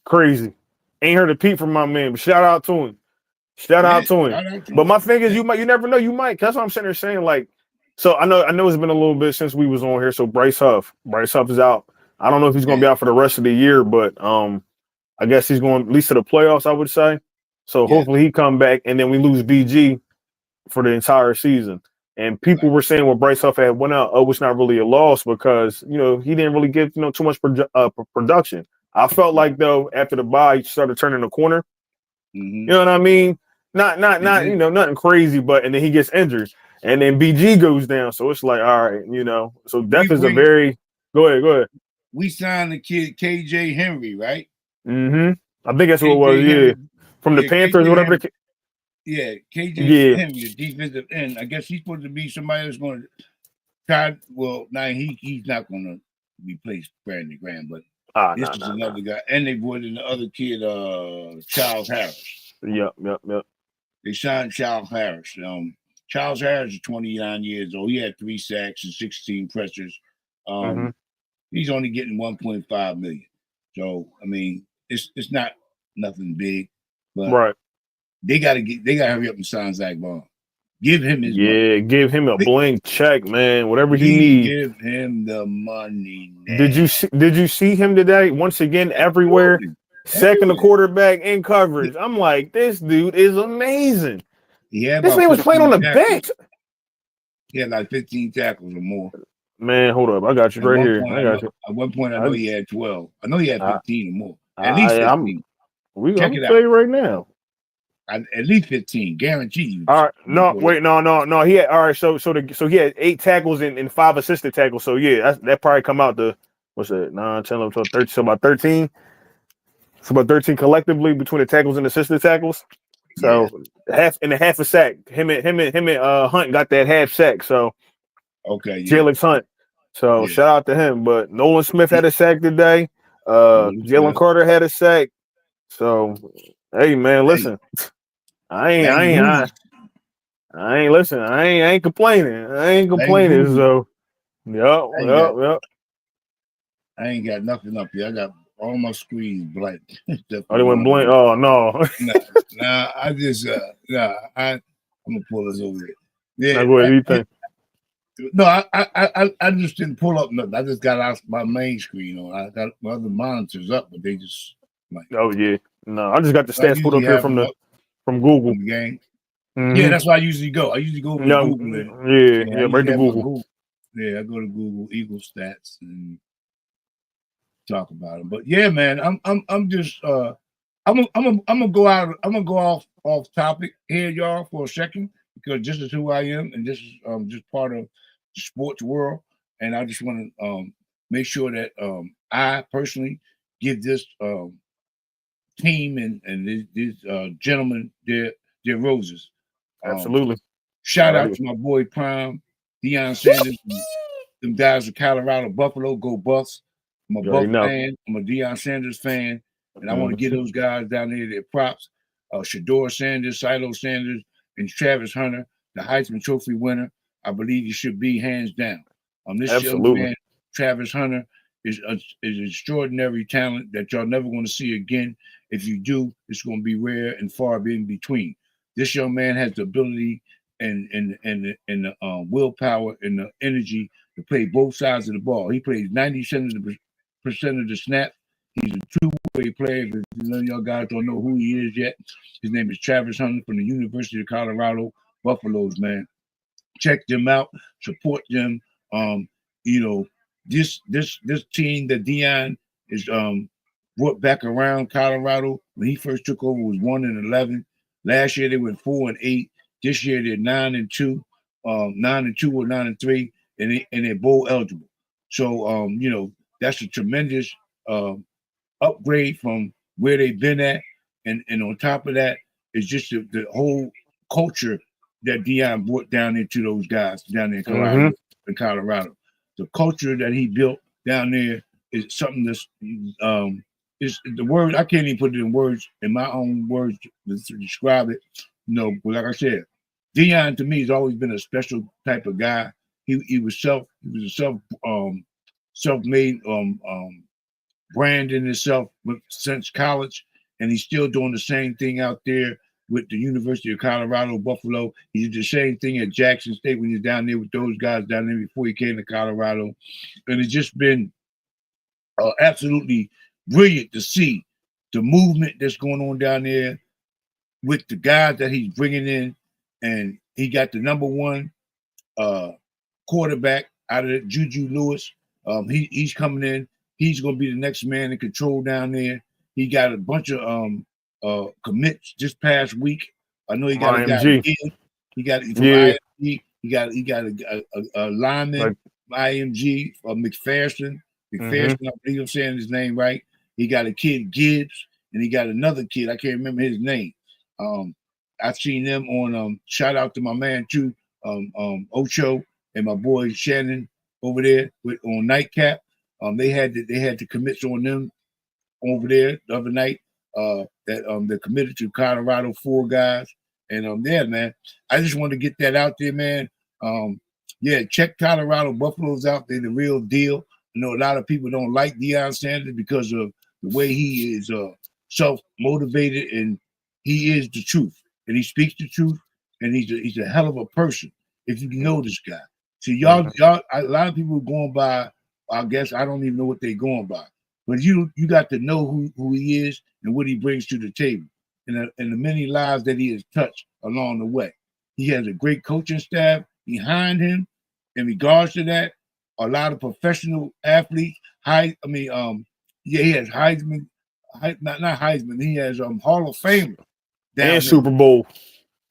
Crazy. Ain't heard a peep from my man, but shout out to him. Shout out to him. But my thing is, you never know. You might. That's what I'm sitting there saying. Like, so I know it's been a little bit since we was on here. So Bryce Huff is out. I don't know if he's going to be out for the rest of the year, but I guess he's going at least to the playoffs. I would say. So hopefully he come back, and then we lose BG for the entire season. And people were saying when Bryce Huff had went out, it's not really a loss because he didn't really give too much production. I felt like though after the bye, he started turning the corner. Mm-hmm. You know what I mean? Not nothing crazy, but and then he gets injured, and then BG goes down. So it's like, all right, So death is a very go ahead. We signed the kid KJ Henry, right? Mm-hmm. I think that's what it was. Henry, from the Panthers, KJ whatever. KJ Henry, the defensive end. I guess he's supposed to be somebody that's going to try. Well, now he's not going to replace Brandon Graham, but this is another guy. And they brought in the other kid, Charles Harris. Yep. They signed Charles Harris. Charles Harris is 29 years old. He had 3 sacks and 16 pressures. He's only getting $1.5 million. So I mean, it's not nothing big, but they gotta hurry up and sign Zach Bond. Give him his money. Yeah, give him a blank check, man. Whatever he Please needs. give him the money now. Did you see him today? Once again, everywhere, second the quarterback in coverage. I'm like, this dude is amazing. Yeah, This man was playing on the bench. He had like 15 tackles or more. Man, hold up. I got you right here. I got you. At one point, I know he had 12. I know he had 15 or more. At least 15. I'm Check it tell out. you right now. At least 15, guaranteed you. All right, no. He had all right. So he had 8 tackles and 5 assisted tackles. So yeah, that probably come out to what's that? 9, 10, 11, 12, 13. So about 13. So about 13 collectively between the tackles and assisted tackles. So half a sack. Him and Hunt got that half sack. So okay, Jalen Hunt. So shout out to him. But Nolan Smith had a sack today. Jalen Carter had a sack. So hey man, listen. I ain't complaining. So yep. I ain't got nothing up here. I got all my screens blank. They went blank. Oh no. Nah, I just I'm gonna pull this over here. Yeah, go ahead, you think? No, I just didn't pull up nothing. I just got out my main screen on. I got my other monitors up, but they just like. Oh yeah, no, I just got the stats put up here from Google. The game. Mm-hmm. Yeah, that's why I usually go. I usually go to Google. Right to Google. Yeah, I go to Google Eagle stats and talk about them. But yeah, man, I'm just I'm gonna go out. I'm gonna go off topic here, y'all, for a second, because this is who I am, and this is just part of the sports world, and I just want to make sure that I personally give this team and these gentlemen their roses. Absolutely. Shout out to my boy Prime, Deion Sanders, them guys in Colorado, Buffalo, go Buffs. I'm a Buff fan. I'm a Deion Sanders fan, and I want to give those guys down there their props. Shador Sanders, Silo Sanders, and Travis Hunter, the Heisman Trophy winner. I believe he should be hands down. This young man, Travis Hunter, is extraordinary talent that y'all never going to see again. If you do, it's going to be rare and far in between. This young man has the ability and the willpower and the energy to play both sides of the ball. He plays 90% of the snap. He's a two-way player. If none of y'all guys don't know who he is yet, his name is Travis Hunter from the University of Colorado Buffaloes. Man, check them out, support them. This team that Deion is brought back around Colorado when he first took over was 1-11. Last year they went 4-8. This year they're 9-2, 9-2 or 9-3, and they're bowl eligible. So that's a tremendous upgrade from where they've been at, and on top of that is just the whole culture that Deion brought down into those guys down there in Colorado. The culture that he built down there is something that's is the word. I can't even put it in words, in my own words, to describe it. But like I said, Deion to me has always been a special type of guy. He was a self-made brand in himself since college, and he's still doing the same thing out there with the University of Colorado, Buffalo. He did the same thing at Jackson State when he was down there with those guys down there before he came to Colorado. And it's just been absolutely brilliant to see the movement that's going on down there with the guys that he's bringing in. And he got the number one quarterback out of it, Juju Lewis. He's coming in. He's going to be the next man in control down there. He got a bunch of commits this past week. I know he got IMG. He got from IMG. He got a lineman from IMG, McPherson. I believe I'm saying his name right. He got a kid Gibbs, and he got another kid. I can't remember his name. I've seen them on. Shout out to my man too, Ocho, and my boy Shannon over there on Nightcap. They had the commits on them over there the other night. That they're committed to Colorado, 4 guys, and man, I just want to get that out there, man. Check Colorado Buffaloes out. They're the real deal. I know a lot of people don't like Deion Sanders because of the way he is self-motivated, and he is the truth, and he speaks the truth, and he's a hell of a person. If you know this guy, see Mhm. y'all, a lot of people going by. I guess I don't even know what they're going by, but you got to know who he is and what he brings to the table, and the many lives that he has touched along the way. He has a great coaching staff behind him. In regards to that, a lot of professional athletes. Yeah, he has Heisman, not Heisman. He has Hall of Famer And down there Super Bowl.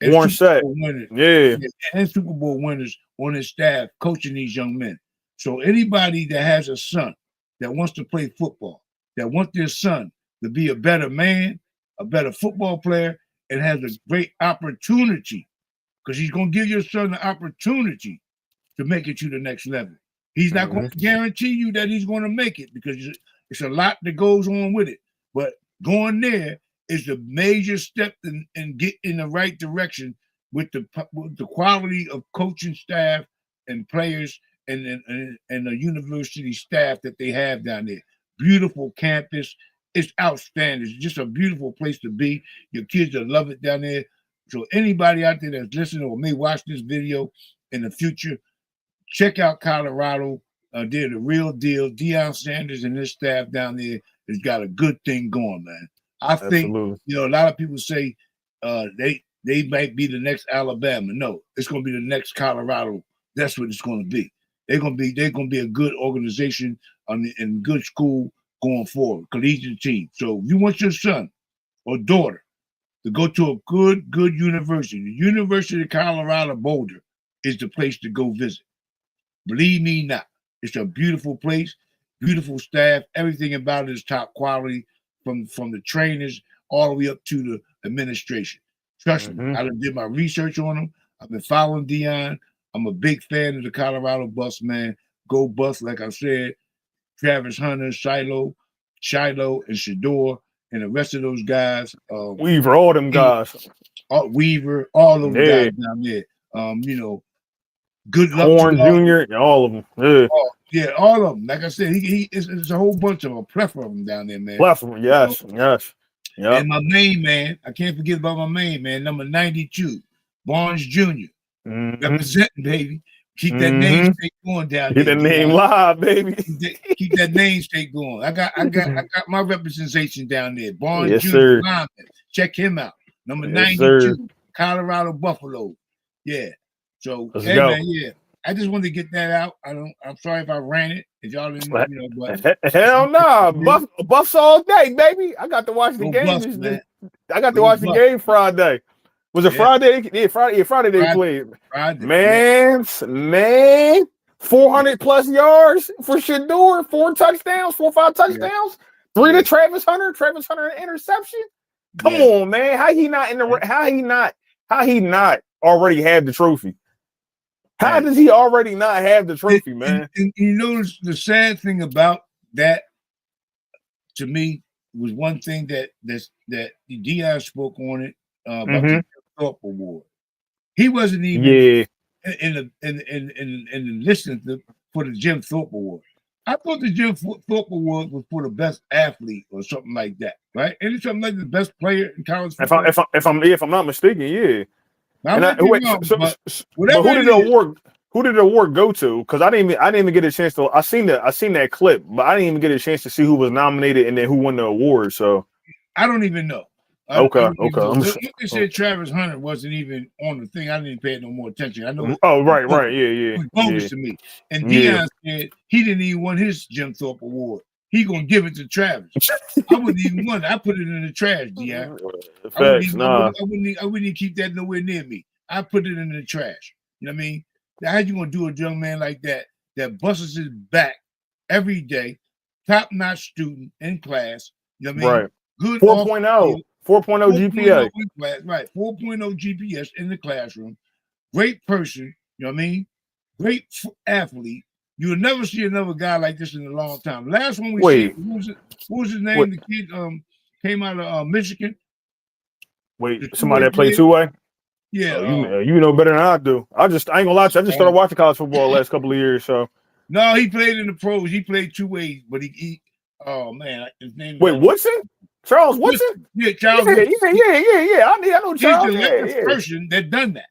and Warren Super Sapp. Bowl winners, Yeah. and Super Bowl winners on his staff coaching these young men. So anybody that has a son that wants to play football, that wants their son to be a better man, a better football player, and has a great opportunity, because he's going to give your son the opportunity to make it to the next level. He's not going to guarantee you that he's going to make it, because it's a lot that goes on with it. But going there is a major step in get in the right direction with the quality of coaching staff and players and the university staff that they have down there. Beautiful campus. It's outstanding. It's just a beautiful place to be. Your kids will love it down there. So anybody out there that's listening or may watch this video in the future, check out Colorado. They're the real deal. Deion Sanders and his staff down there has got a good thing going, man. I think, Absolutely. a lot of people say they might be the next Alabama. No, it's going to be the next Colorado. That's what it's going to be. They're going to be a good organization and good school going forward, collegiate team. So if you want your son or daughter to go to a good university, the University of Colorado Boulder is the place to go visit. Believe me not. It's a beautiful place, beautiful staff. Everything about it is top quality, from the trainers all the way up to the administration. Trust me, I done did my research on them. I've been following Deion. I'm a big fan of the Colorado Bus, man. Go Bus, like I said. Travis Hunter, Shiloh, and Shador, and the rest of those guys. Weaver, all them guys. Weaver, all those guys down there. Good luck Horn to y'all. Jr., all of them. Yeah. Yeah, all of them. Like I said, it's a whole bunch of them, a plethora of them down there, man. Plethora, yes. Yep. And my main man, I can't forget about my main man, number 92, Barnes Jr. Representing, baby. Keep that name state going down there. Keep that name live, baby. Keep that name state going. I got my representation down there. Barnes Yes, Jr. sir. Check him out. Number Yes, 92, sir. Colorado Buffalo. Yeah. So Let's hey go. man, yeah. I just wanted to get that out. I'm sorry if I ran it. If y'all didn't, but hell no, Buffs all day, baby. I got to watch the game. I got to watch the game Friday. Was it Friday? Yeah, Friday they played. Friday, man, 400 plus yards for Shador, 4 touchdowns, 5 touchdowns, 3 to Travis Hunter an interception. Come on, man. How he not already have the trophy? How does he already not have the trophy, man? And you know the sad thing about that, to me, was one thing that Deion spoke on it about the Jim Thorpe Award. He wasn't even in the listening for the Jim Thorpe Award. I thought the Jim Thorpe Award was for the best athlete or something like that, right? And something like the best player in college football. If I'm not mistaken, yeah. But who did the award go to? Because I didn't even get a chance to. I seen that clip, but I didn't even get a chance to see who was nominated and then who won the award. So I don't even know. Okay. They said Travis Hunter wasn't even on the thing. I didn't pay no more attention. I know. Oh, right. Yeah. It was bogus to me. And Deion said he didn't even want his Jim Thorpe Award. He gonna give it to Travis. I wouldn't even want it. I put it in the trash, Deion. I wouldn't even keep that nowhere near me. I put it in the trash. You know what I mean? How you gonna do a young man like that busts his back every day, top-notch student in class? You know what I mean? Right. Good 4.0 GPA. Right. 4.0 GPS in the classroom. Great person. You know what I mean? Great athlete. You'll never see another guy like this in a long time. Last one we see, what was his name? The kid came out of Michigan. Somebody that played two-way? Yeah. You know better than I do. I ain't gonna lie to you. I just started watching college football the last couple of years. So no, he played in the pros. He played 2 ways, but he oh man, his name. Woodson? Charles Woodson? Yeah, Charles. Yeah. I know Charles. He's the last person that done that.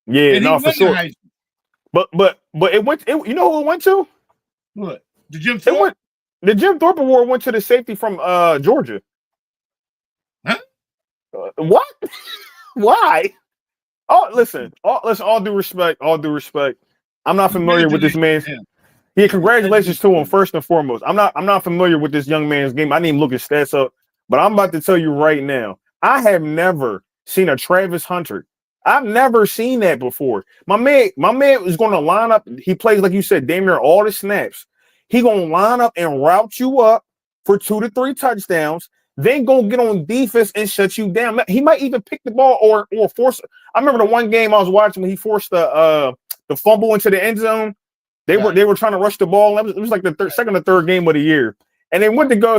Yeah, And he no, for went to sure. high school. But it went. You know who it went to? What? The Jim It Thorpe? went. The Jim Thorpe Award went to the safety from Georgia. Huh? What? Why? Oh, listen. All due respect. All due respect. I'm not familiar with this Congratulations man's. to him. Yeah, Congratulations congratulations to to him him. first and foremost. I'm not familiar with this young man's game. I didn't even look his stats up, but I'm about to tell you right now. I have never seen a Travis Hunter. I've never seen that before. My man is going to line up. He plays like you said, damn near all the snaps. He going to line up and route you up for 2 to 3 touchdowns. Then go get on defense and shut you down. He might even pick the ball or force. I remember the one game I was watching when he forced the fumble into the end zone. They were trying to rush the ball. It was like the second or third game of the year, and they went to go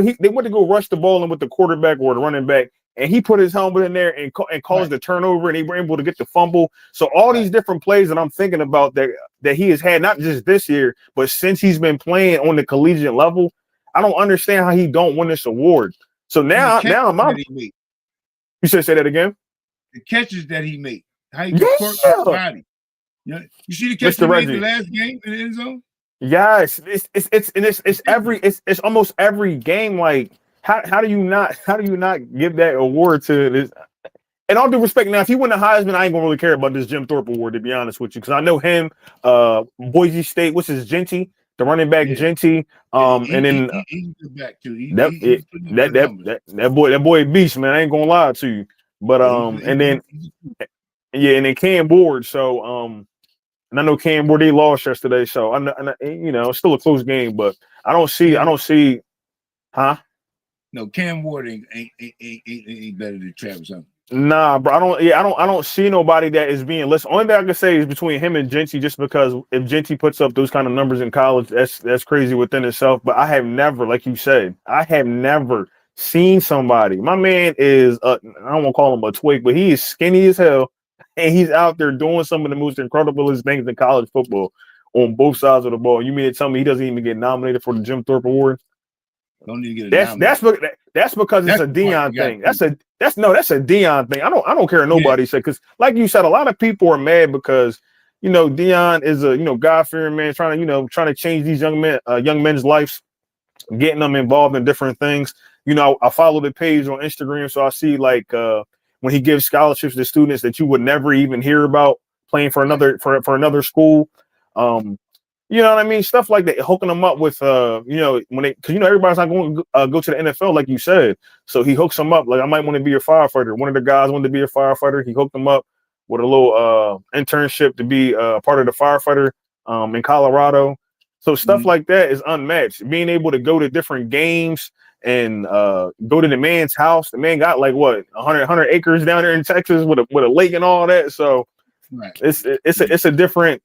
rush the ball in with the quarterback or the running back, and he put his helmet in there and caused the turnover, and they were able to get the fumble. So all these different plays that I'm thinking about that he has had not just this year, but since he's been playing on the collegiate level, I don't understand how he don't win this award. So now That he made. you should say that again. The catches that he made. How he could twerk his Yeah, body. You see the catch Mr. he made in the Reggie. last game in the end zone? Yes, it's almost every game. Like how do you not give that award to this? And all due respect, now if he win the Heisman, I ain't gonna really care about this Jim Thorpe Award, to be honest with you, because I know him, Boise State, what's his Genty, the running back Yeah. Genty, and then He's good back too. that He's putting up that good that numbers. that boy beast, man. I ain't gonna lie to you, but and then yeah, and then Cam Ward, so and I know Cam Ward, they lost yesterday, so it's still a close game, but I don't see, huh? No, Cam Ward ain't better than Travis Hunter. Nah, bro. I don't see nobody that is being listed. Only thing I can say is between him and Genty, just because if Genty puts up those kind of numbers in college, that's crazy within itself. But I have never, like you said, I have never seen somebody. My man is I don't want to call him a twig, but he is skinny as hell, and he's out there doing some of the most incredible things in college football on both sides of the ball. You mean to tell me he doesn't even get nominated for the Jim Thorpe Award? Don't need to get a That's nomination. that's because it's That's a the part Dion you got thing. to do. That's a Dion thing. I don't care what nobody said, because like you said, a lot of people are mad because Dion is a God-fearing man trying to change these young men's lives, getting them involved in different things. I follow the page on Instagram, so I see like when he gives scholarships to students that you would never even hear about playing for another school. You know what I mean? Stuff like that, hooking them up with, when because everybody's not going to go to the NFL, like you said. So he hooks them up. Like, I might want to be a firefighter. One of the guys wanted to be a firefighter. He hooked them up with a little internship to be part of the firefighter in Colorado. So stuff like that is unmatched. Being able to go to different games and go to the man's house. The man got like what 100 acres down there in Texas with a lake and all that. So it's a different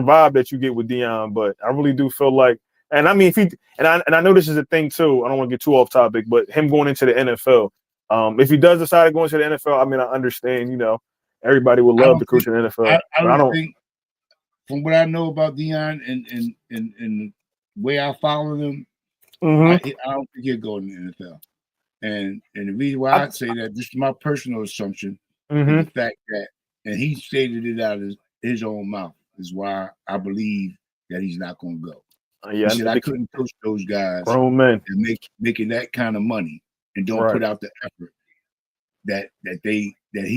vibe that you get with Dion, but I really do feel like, and I mean, if he and I know this is a thing too. I don't want to get too off topic, but him going into the NFL, if he does decide to go into the NFL, I mean, I understand. Everybody would love to coach in the NFL, I but I don't don't. think, from what I know about Dion and the way I follow him, I don't think he'll go in the NFL. And the reason why I say that, this is my personal assumption, is the fact that, and he stated it out of his own mouth, is why I believe that he's not going to go. Yeah, he said, I couldn't coach those guys grown men and making that kind of money and don't put out the effort that he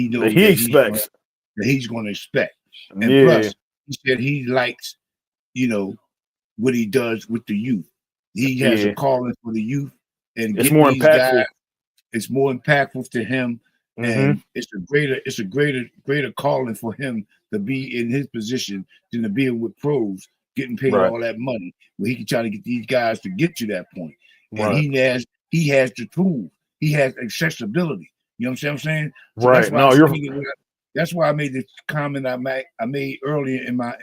knows that he expects, that he's going to expect. And plus, he said he likes, what he does with the youth. He has a calling for the youth, and it's more these impactful. guys, it's more impactful to him, and it's a greater calling for him to be in his position than to be with pros getting paid all that money, where he can try to get these guys to get to that point. And he has the tools, he has accessibility. You know what I'm saying? So that's why I made this comment I made earlier in my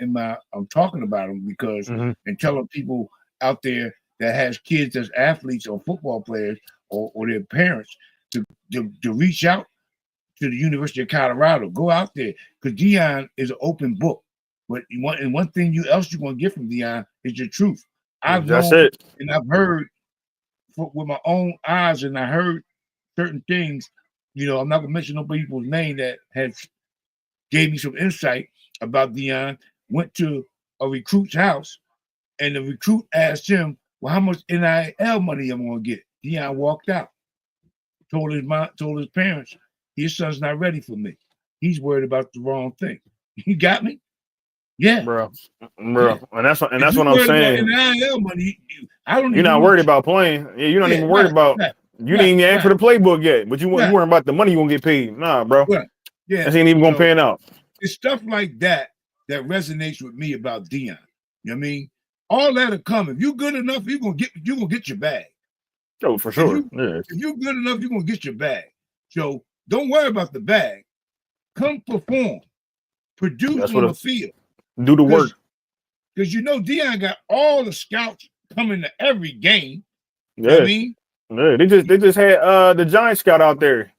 I'm talking about him, because and telling people out there that has kids as athletes or football players or their parents to reach out to the University of Colorado. Go out there, because Dion is an open book. But one thing you're going to get from Dion is the truth. I've known and I've heard with my own eyes, and I heard certain things. I'm not going to mention no people's name that has gave me some insight about Deion. Went to a recruit's house, and the recruit asked him, "Well, how much NIL money am I gonna get?" Deion walked out, told his parents, "His son's not ready for me. He's worried about the wrong thing." You got me? Yeah, bro. yeah. And that's If what you're I'm worried about saying. NIL money, I don't You're even not want worried you. about playing. Yeah, you're not Yeah, even worried about. right, You didn't even ask for right, the playbook yet, but you right, worrying about the money you gonna get paid. Nah, bro. right. Yeah. That ain't even gonna So pan out. it's stuff like that that resonates with me about Deion. You know what I mean? All that'll come. If you're good enough, you're gonna get your bag. Oh, for If sure. you Yeah. if you're good enough, you're gonna get your bag. So don't worry about the bag. Come perform, produce That's what on the field. do the work. Because Deion got all the scouts coming to every game. You know what I Yeah. mean? Yeah. They just had the Giants scout out there.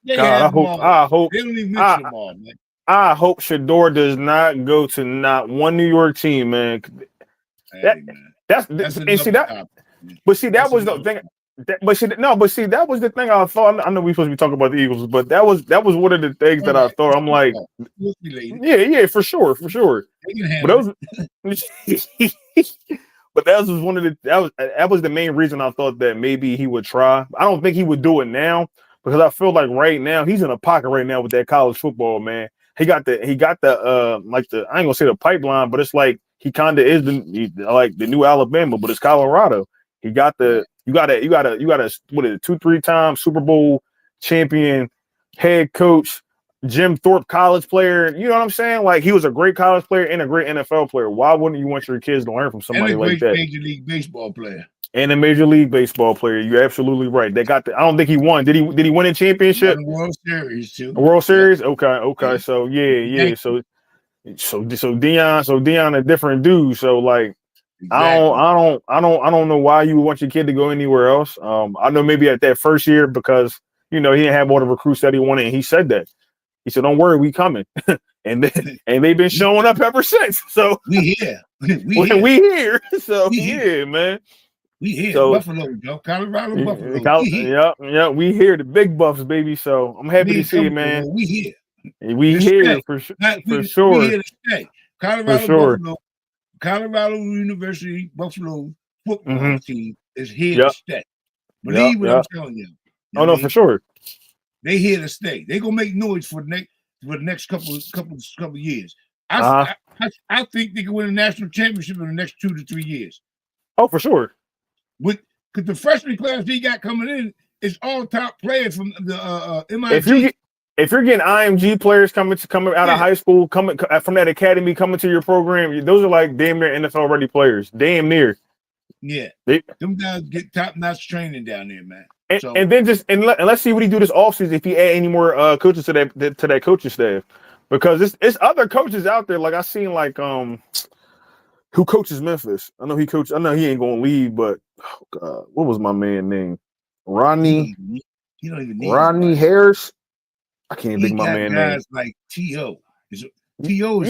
They God, have them all. I hope They don't even mention them all, man. I hope Shador does not go to not one New York team, man. Hey, man. That's And see another that, topic. but see that That's was the another thing. topic. But see that was the thing I thought. I know we supposed to be talking about the Eagles, but that was one of the things All that I right. thought. I'm like, It's related. yeah, for sure. They can But handle those, but that was one of the that was the main reason I thought that maybe he would try. I don't think he would do it now because I feel like right now he's in a pocket right now with that college football, man. He got the like the I ain't gonna say the pipeline, but it's like he kind of is like the new Alabama, but it's Colorado. He got the you got a what is it 2-3 time Super Bowl champion head coach. Jim Thorpe college player, you know what I'm saying? Like he was a great college player and a great NFL player. Why wouldn't you want your kids to learn from and somebody a like great that? Major League Baseball player. And a Major League Baseball player. You're absolutely right. They got I don't think he won. Did he win a championship? Won a World Series too. A World Yep. Series? Okay. So yeah. So Deion a different dude. So like Exactly. I don't know why you would want your kid to go anywhere else. I know maybe at that first year because he didn't have all the recruits that he wanted, and he said that. He said, "Don't worry, we coming," and they've been showing up ever since. So we here. we here. So we here. yeah, man. We here. So Buffalo, Joe. Colorado, Buffalo. We here. yeah, we here, the big buffs, baby. So I'm happy to see it, man. We here. We here for sure. We here to stay. Colorado, sure. Buffalo. Colorado University Buffalo football team is here to Yep. stay. Believe what I'm telling you. Oh no, for sure. They here to stay. They gonna make noise for the next couple of years. I think they can win a national championship in the next 2 to 3 years. Oh, for sure. Because the freshman class he got coming in is all top players from the MIT. If you're getting IMG players coming out of high school, coming from that academy, coming to your program, those are like damn near NFL ready players. Damn near. Yeah, them guys get top notch training down there, man. And then let's see what he do this offseason if he add any more coaches to that coaching staff, because it's other coaches out there. Like I seen like who coaches Memphis. I know he ain't gonna leave, but oh God, what was my man name? Rodney. He don't even need Rodney Harris. I can't even think my man name. Guys like T.O. T.O. is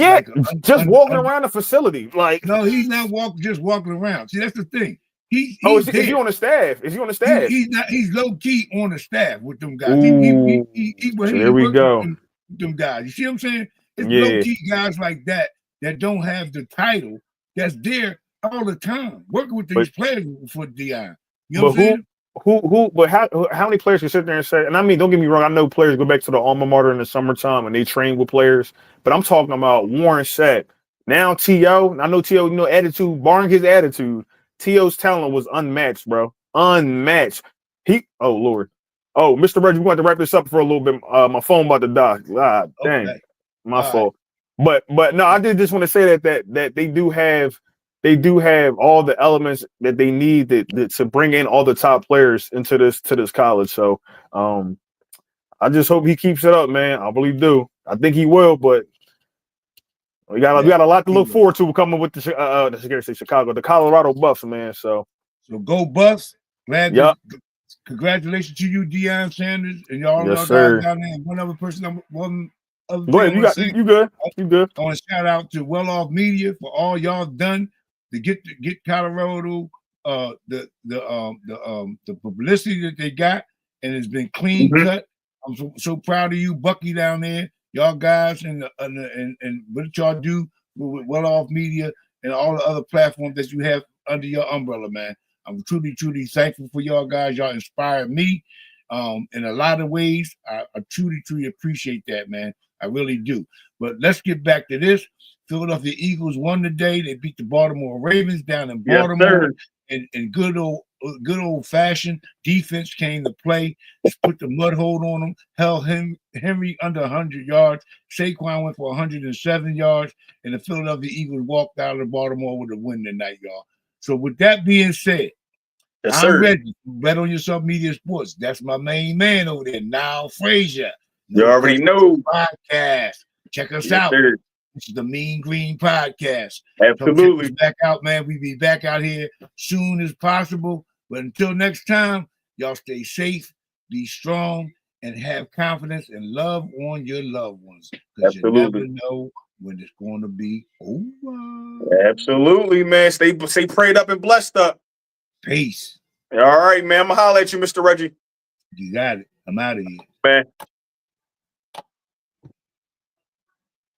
just walking around the facility. Like no, he's not just walking around. See, that's the thing. Is he on the staff? Is he on the staff? He's low key on the staff with them guys. There we go. With them guys. You see what I'm saying? It's low key guys like that don't have the title that's there all the time working with these players for Deion. You know what I'm saying? But how many players can sit there and say, and I mean, don't get me wrong, I know players go back to the alma mater in the summertime and they train with players, but I'm talking about Warren Sapp. Now T.O., I know T.O., attitude, barring his attitude, T.O.'s talent was unmatched, bro. Unmatched. Oh, Lord. Oh, Mr. Reggie, we want to wrap this up for a little bit. My phone about to die. God dang. Okay. My fault. Right. But no, I did just want to say that they do have all the elements that they need to bring in all the top players into this college. So I just hope he keeps it up, man. I really do. I think he will, but we got a lot to look forward to coming with the Chicago, the Colorado Buffs, man. So go Buffs. Congratulations to you, Deion Sanders, and y'all guys down there. And one other person, one other thing. Go ahead, you good. You good. I want to shout out to Well Off Media for all y'all done to get Colorado the publicity that they got, and it's been clean cut. I'm so proud of you, Bucky, down there. y'all guys and what y'all do with Well Off Media and all the other platforms that you have under your umbrella, man. I'm truly, truly thankful for y'all guys. Y'all inspired me in a lot of ways. I truly, truly appreciate that, man. I really do. But let's get back to this. Philadelphia Eagles won today. They beat the Baltimore Ravens down in Baltimore. Yes, and good old fashioned defense came to play. Just put the mud hold on them. Held Henry under 100 yards. Saquon went for 107 yards, and the Philadelphia Eagles walked out of Baltimore with a win tonight, y'all. So with that being said, yes, I'm sir. ready. Bet on Yourself Media Sports. That's my main man over there, Niall Frazier. You already know. Podcast. Check us out. Sir. This is the Mean Green Podcast. Absolutely. Check us back out, man. We be back out here soon as possible. But until next time, y'all stay safe, be strong, and have confidence and love on your loved ones. Because you never know when it's going to be over. Absolutely, man. Stay prayed up and blessed up. Peace. All right, man. I'm going to holler at you, Mr. Reggie. You got it. I'm out of here. Man.